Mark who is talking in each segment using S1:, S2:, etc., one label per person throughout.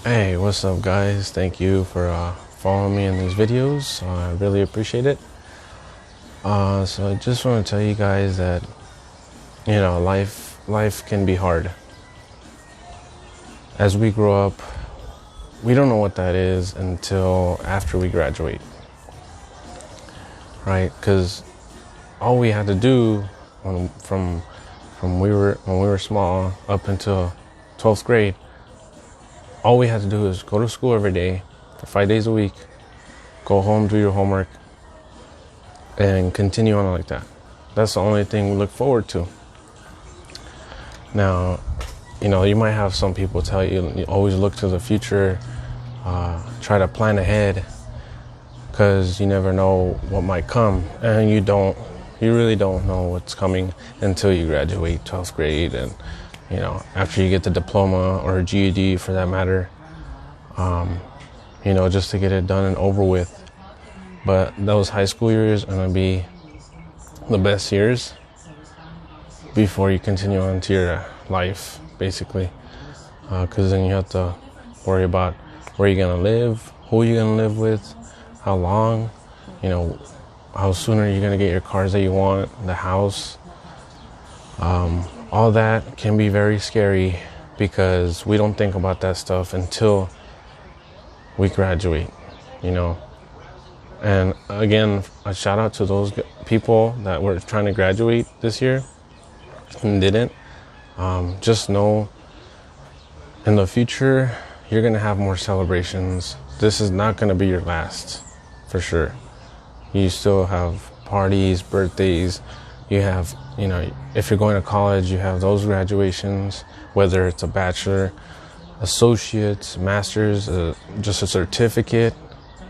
S1: Hey, what's up, guys? Thank you for following me in these videos. I really appreciate it. So I just want to tell you guys that life can be hard. As we grow up, we don't know what that is until after we graduate, right? Because all we had to do from when we were small up until 12th grade, all we had to do is go to school every day for 5 days a week, go home, do your homework, and continue on like that. That's the only thing we look forward to. Now, you might have some people tell you always look to the future, try to plan ahead, because you never know what might come, and you really don't know what's coming until you graduate 12th grade, and after you get the diploma or GED for that matter, just to get it done and over with. But those high school years are going to be the best years before you continue on to your life, basically. Because then you have to worry about where you're going to live, who you're going to live with, how long, how soon are you going to get your cars that you want, the house. All that can be very scary because we don't think about that stuff until we graduate, And again, a shout out to those people that were trying to graduate this year and didn't. Just know in the future, you're going to have more celebrations. This is not going to be your last, for sure. You still have parties, birthdays. You have, if you're going to college, you have those graduations, whether it's a bachelor, associates, master's, just a certificate.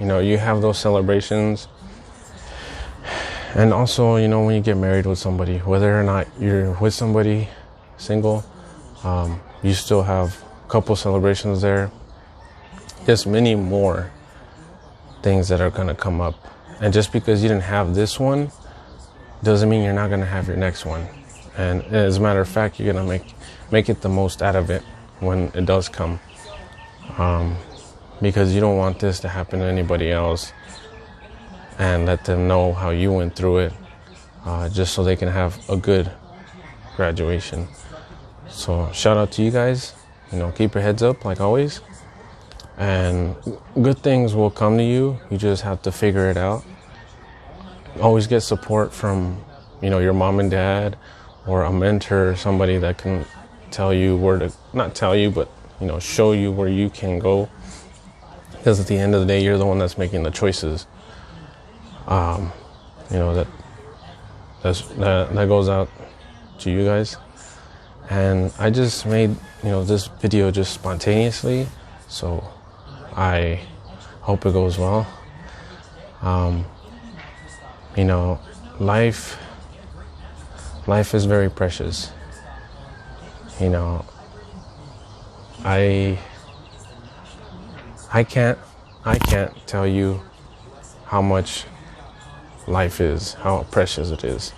S1: You have those celebrations. And also, when you get married with somebody, whether or not you're with somebody single, you still have a couple celebrations there. There's many more things that are going to come up. And just because you didn't have this one doesn't mean you're not going to have your next one. And as a matter of fact, you're going to make it the most out of it when it does come. Because you don't want this to happen to anybody else, and let them know how you went through it, just so they can have a good graduation. So shout out to you guys. Keep your heads up like always, and good things will come to you. You just have to figure it out. Always get support from your mom and dad, or a mentor, or somebody that can tell you where to, not tell you, but show you where you can go. Because at the end of the day, you're the one that's making the choices. That goes out to you guys. And I just made this video just spontaneously, so I hope it goes well. Life is very precious. I can't tell you how much life is, how precious it is.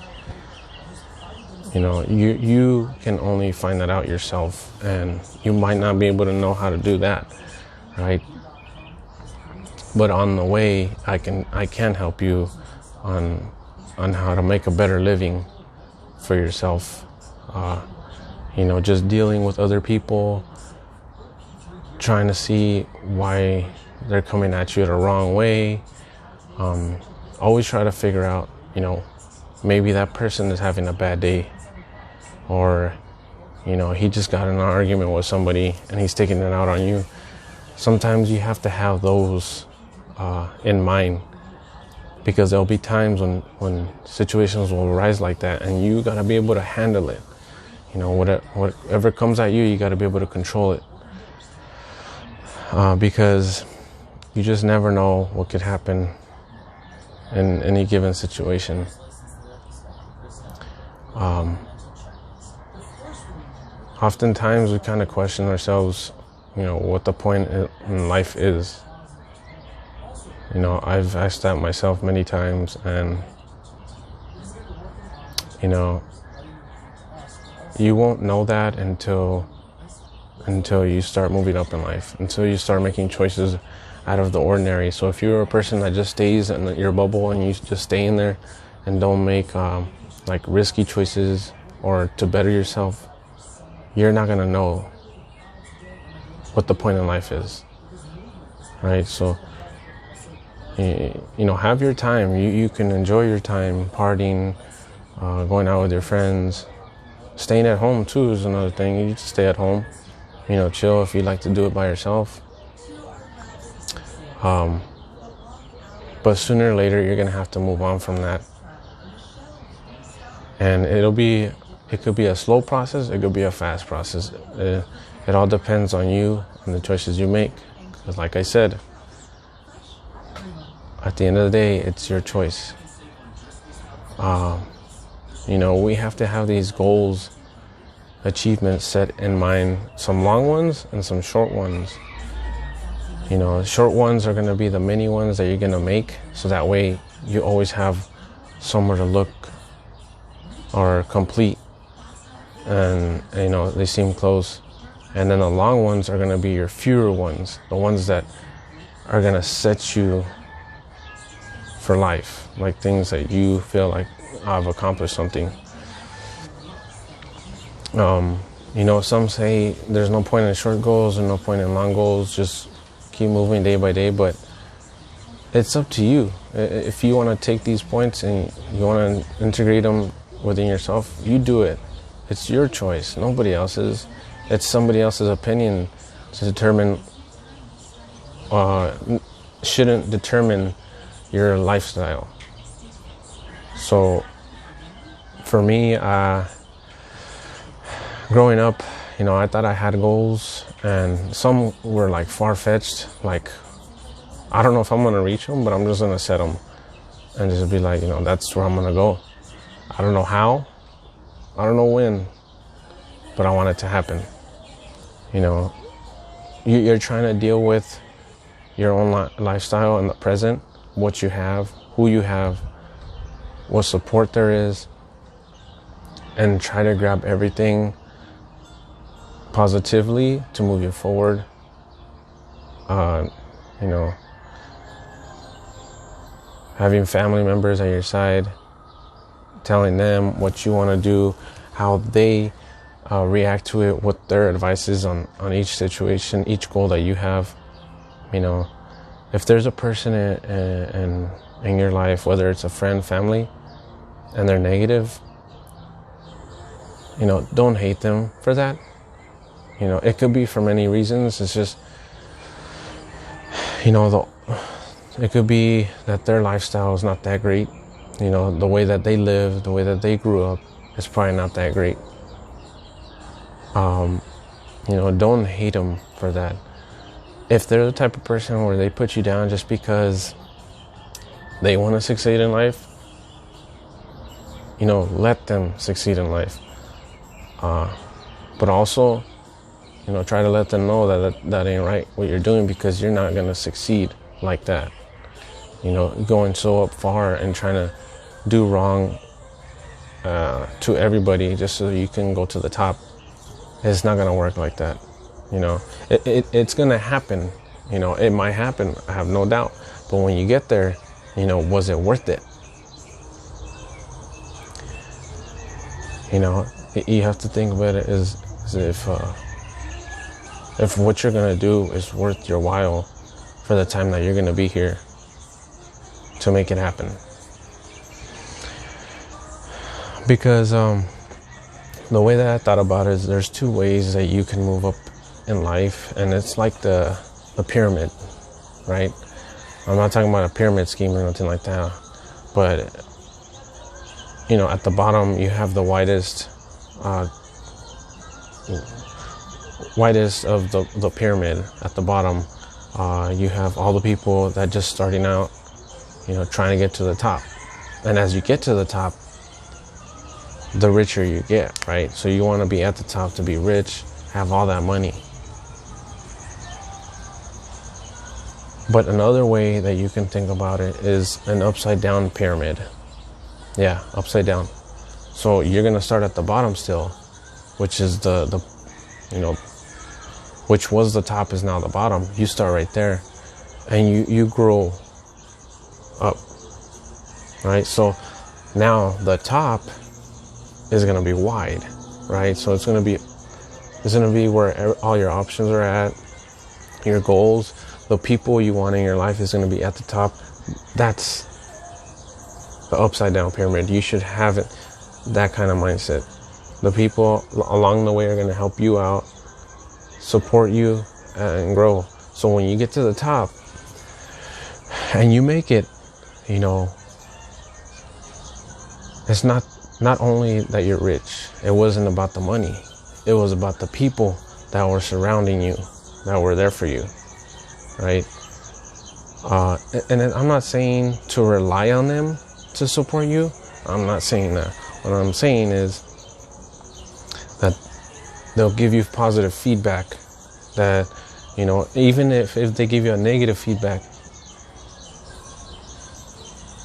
S1: You can only find that out yourself, and you might not be able to know how to do that, right? But on the way, I can help you on how to make a better living for yourself. Just dealing with other people, trying to see why they're coming at you the wrong way. Always try to figure out, maybe that person is having a bad day, or, he just got in an argument with somebody and he's taking it out on you. Sometimes you have to have those in mind, because there'll be times when situations will arise like that, and you got to be able to handle it. Whatever comes at you, you got to be able to control it. Because you just never know what could happen in any given situation. Oftentimes we kind of question ourselves, what the point in life is. I've asked that myself many times, and you won't know that until until you start moving up in life, until you start making choices out of the ordinary. So if you're a person that just stays in your bubble and you just stay in there and don't make like risky choices or to better yourself, you're not gonna know what the point in life is, right? So you know, have your time. You can enjoy your time partying, going out with your friends. Staying at home too is another thing. You just stay at home, you know, chill if you like to do it by yourself. But sooner or later, you're gonna have to move on from that. And it could be a slow process, it could be a fast process. It all depends on you and the choices you make. Because like I said, at the end of the day, it's your choice. You know, we have to have these goals, achievements set in mind, some long ones and some short ones. You know, short ones are going to be the mini ones that you're going to make, so that way you always have somewhere to look or complete, and you know, they seem close. And then the long ones are going to be your fewer ones, the ones that are going to set you for life, like things that you feel like, I've accomplished something. You know, some say there's no point in short goals and no point in long goals, just keep moving day by day, but it's up to you. If you want to take these points and you want to integrate them within yourself, you do it. It's your choice, nobody else's. It's somebody else's opinion to determine, shouldn't determine your lifestyle. So for me, growing up, you know, I thought I had goals, and some were like far-fetched, like I don't know if I'm gonna reach them, but I'm just gonna set them and just be like, you know, that's where I'm gonna go. I don't know how, I don't know when, but I want it to happen. You know, you're trying to deal with your own lifestyle in the present, what you have, who you have, what support there is, and try to grab everything positively to move you forward. You know, having family members at your side, telling them what you want to do, how they react to it, what their advice is on each situation, each goal that you have. You know, if there's a person in your life, whether it's a friend, family, and they're negative, you know, don't hate them for that. You know, it could be for many reasons. It's just, you know, it could be that their lifestyle is not that great. You know, the way that they live, the way that they grew up is probably not that great. You know, don't hate them for that. If they're the type of person where they put you down just because they want to succeed in life, you know, let them succeed in life. But also, you know, try to let them know that ain't right what you're doing, because you're not going to succeed like that. You know, going so up far and trying to do wrong to everybody just so you can go to the top, it's not going to work like that. You know, it's going to happen. You know, it might happen, I have no doubt. But when you get there, you know, was it worth it? You know, you have to think about it as if what you're going to do is worth your while for the time that you're going to be here to make it happen. Because the way that I thought about it is there's two ways that you can move up in life, and it's like the pyramid, right? I'm not talking about a pyramid scheme or nothing like that, but you know, at the bottom you have the widest of the pyramid. At the bottom, you have all the people that just starting out, you know, trying to get to the top. And as you get to the top, the richer you get, right? So you want to be at the top to be rich, have all that money. But another way that you can think about it is an upside down pyramid. Yeah, upside down. So you're going to start at the bottom still, which is the you know, which was the top is now the bottom. You start right there, and you grow up, right? So now the top is going to be wide, right? So it's going to be where all your options are at, your goals, the people you want in your life is going to be at the top. That's the upside down pyramid. You should have it, that kind of mindset. The people along the way are going to help you out, support you, and grow. So when you get to the top and you make it, you know, it's not only that you're rich. It wasn't about the money. It was about the people that were surrounding you, that were there for you, right? And I'm not saying to rely on them to support you. I'm not saying that. What I'm saying is that they'll give you positive feedback, that, you know, even if they give you a negative feedback,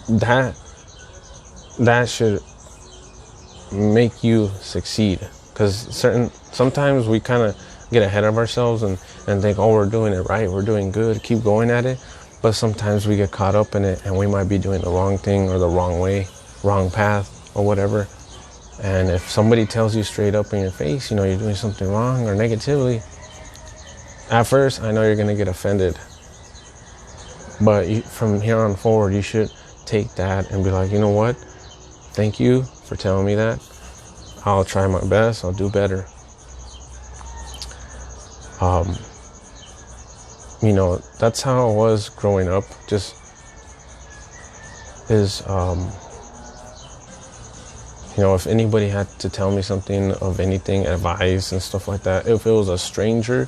S1: that should make you succeed. Because sometimes we kind of get ahead of ourselves and think, oh, we're doing it right, we're doing good, keep going at it. But sometimes we get caught up in it and we might be doing the wrong thing or the wrong way, wrong path or whatever. And if somebody tells you straight up in your face, you know, you're doing something wrong or negatively, at first, I know you're going to get offended. But from here on forward, you should take that and be like, you know what? Thank you for telling me that. I'll try my best. I'll do better. You know, that's how I was growing up. Just is, you know, if anybody had to tell me something of anything, advice and stuff like that, if it was a stranger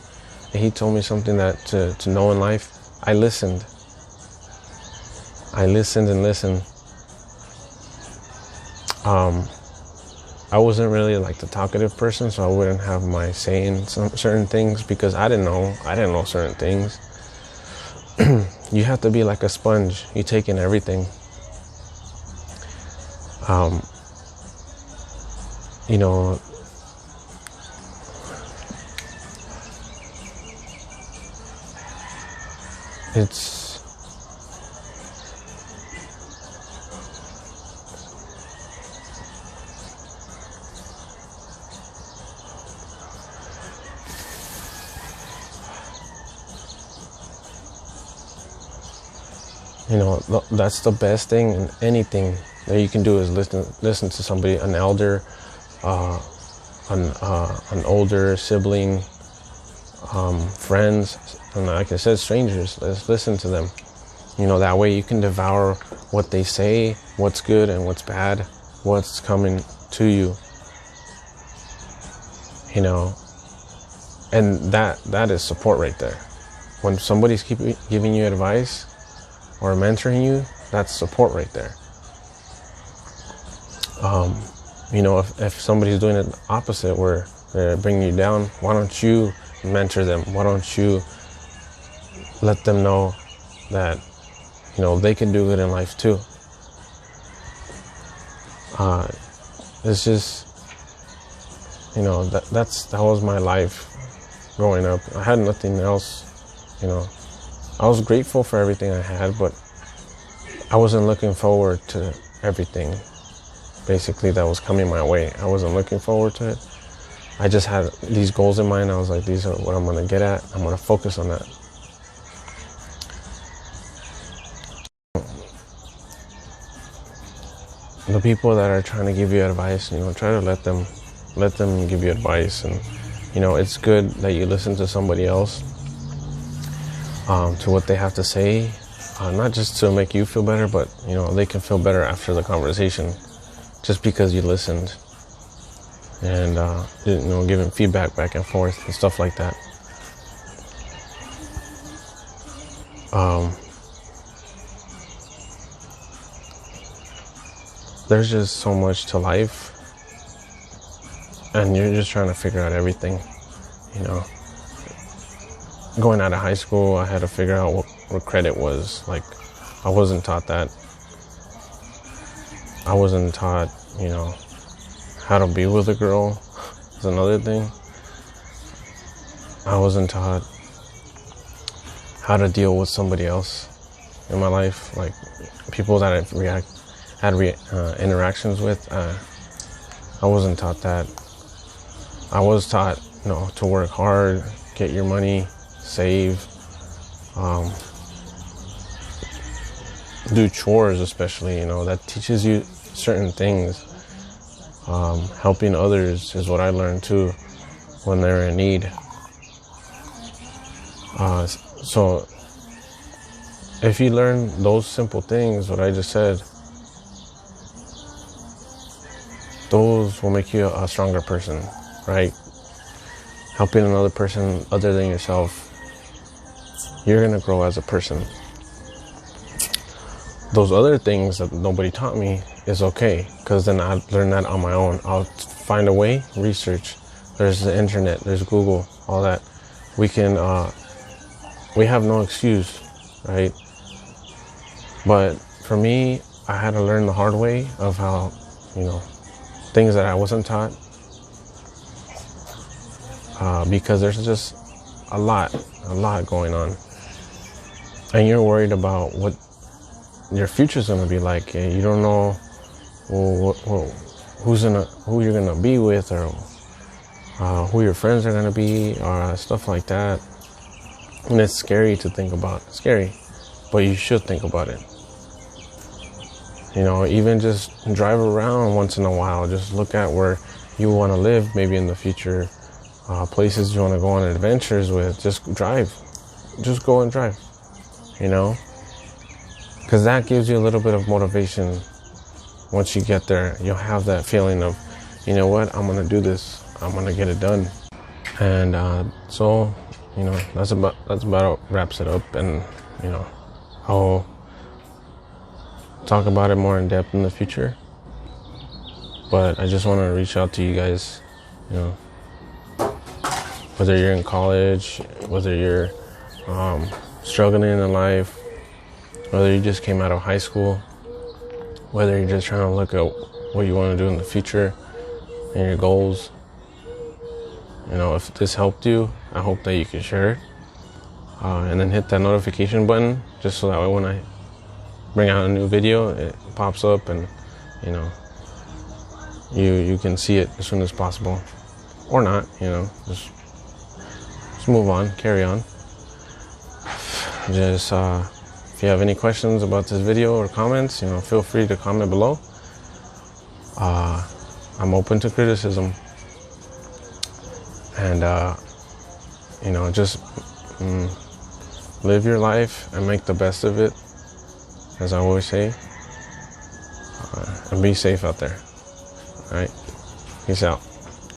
S1: and he told me something that to know in life, I listened. I listened and listened. I wasn't really like the talkative person, so I wouldn't have my say in certain things because I didn't know certain things. You have to be like a sponge. You take in everything. You know, it's, you know, that's the best thing in anything that you can do is listen to somebody, an elder, an older sibling, friends, and like I said, strangers. Let's listen to them. You know, that way you can devour what they say, what's good and what's bad, what's coming to you. You know, and that is support right there. When somebody's giving you advice or mentoring you, that's support right there. You know, if somebody's doing it opposite, where they're bringing you down, why don't you mentor them? Why don't you let them know that, you know, they can do good in life too? It's just, you know, that was my life growing up. I had nothing else, you know. I was grateful for everything I had, but I wasn't looking forward to everything, basically, that was coming my way. I wasn't looking forward to it. I just had these goals in mind. I was like, these are what I'm going to get at. I'm going to focus on that. The people that are trying to give you advice, you know, try to let them give you advice. And, you know, it's good that you listen to somebody else, to what they have to say, not just to make you feel better, but, you know, they can feel better after the conversation just because you listened and, you know, giving feedback back and forth and stuff like that. There's just so much to life, and you're just trying to figure out everything, you know. Going out of high school, I had to figure out what credit was. Like, I wasn't taught that. I wasn't taught, you know, how to be with a girl is another thing. I wasn't taught how to deal with somebody else in my life, like people that I had interactions with. I wasn't taught that. I was taught, to work hard, get your money, save, do chores, especially. That teaches you certain things. Helping others is what I learned too when they're in need. So if you learn those simple things, what I just said, those will make you a stronger person, right? Helping another person other than yourself, you're gonna grow as a person. Those other things that nobody taught me is okay, because then I learn that on my own. I'll find a way, research. There's the internet, there's Google, all that. We have no excuse, right? But for me, I had to learn the hard way of how, things that I wasn't taught, because there's just a lot going on, and you're worried about what your future's gonna be like. You don't know who you're gonna be with, or who your friends are gonna be, or stuff like that. And it's scary to think about. Scary, but you should think about it. Even just drive around once in a while. Just look at where you want to live, maybe in the future, places you want to go on adventures with. Just drive. Just go and drive, because that gives you a little bit of motivation. Once you get there, you'll have that feeling of, what, I'm going to do this. I'm going to get it done. And so, that's about wraps it up. And, I'll talk about it more in depth in the future. But I just want to reach out to you guys, whether you're in college, whether you're struggling in life, whether you just came out of high school, whether you're just trying to look at what you want to do in the future and your goals. If this helped you, I hope that you can share it. And then hit that notification button, just so that way when I bring out a new video, it pops up and, you can see it as soon as possible. Or not, just move on, carry on. Just, if you have any questions about this video or comments, feel free to comment below. I'm open to criticism. And, just live your life and make the best of it, as I always say. And be safe out there. All right? Peace out.